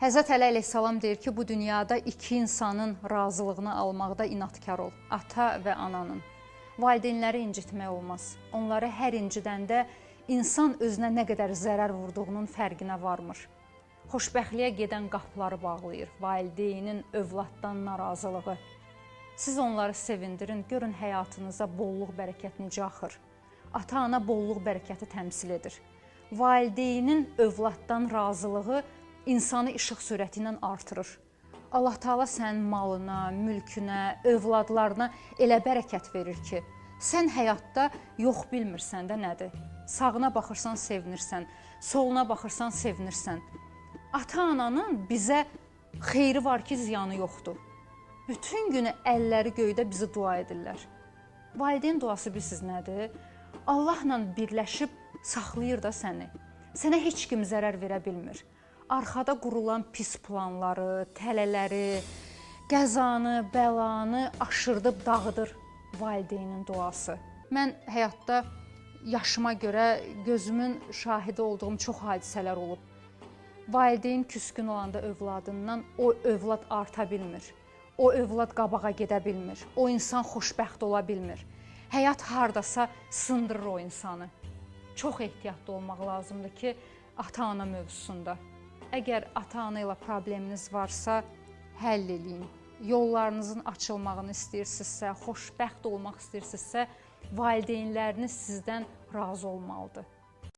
Həzrət Əli əleyhissalam deyir ki, bu dünyada iki insanın razılığını almaqda inadkar ol. Ata və ananın. Valideynləri incitmək olmaz. Onları hər incidəndə insan özünə nə qədər zərər vurduğunun fərqinə varmır. Xoşbəxtliyə gedən qapıları bağlayır. Valideynin övladdan narazılığı. Siz onları sevindirin, görün həyatınıza bolluq, bərəkət necə axır. Ata-ana bolluq, bərəkəti təmsil edir. Valideynin övladdan razılığı insanı işıq sürəti ilə artırır. Allah Taala sənin malına, mülkünə, övladlarına elə bərəkət verir ki, sən həyatda yox bilmirsən də nədir. Sağına baxırsan, sevinirsən, soluna baxırsan, sevinirsən. Ata-ananın bizə xeyri var ki, ziyanı yoxdur. Bütün günü əlləri göydə bizi dua edirlər. Valideyn duası bilirsiniz nədir? Allahla birləşib saxlayır da səni. Sənə heç kim zərər verə bilmir. Arxada qurulan pis planları, tələləri, qəzanı, bəlanı aşırdıb dağıdır valideynin duası. Mən həyatda yaşıma görə gözümün şahidi olduğum çox hadisələr olub. Valideyn küskün olanda övladından o övlad arta bilmir. O övlad qabağa gedə bilmir. O insan xoşbəxt ola bilmir. Həyat hardasa sındırır o insanı. Çox ehtiyatlı olmaq lazımdır ki, ata-ana mövzusunda. Əgər ata-ana ilə probleminiz varsa, həll eləyin. Yollarınızın açılmağını istəyirsinizsə, xoşbəxt olmaq istəyirsinizsə, valideynləriniz sizdən razı olmalıdır.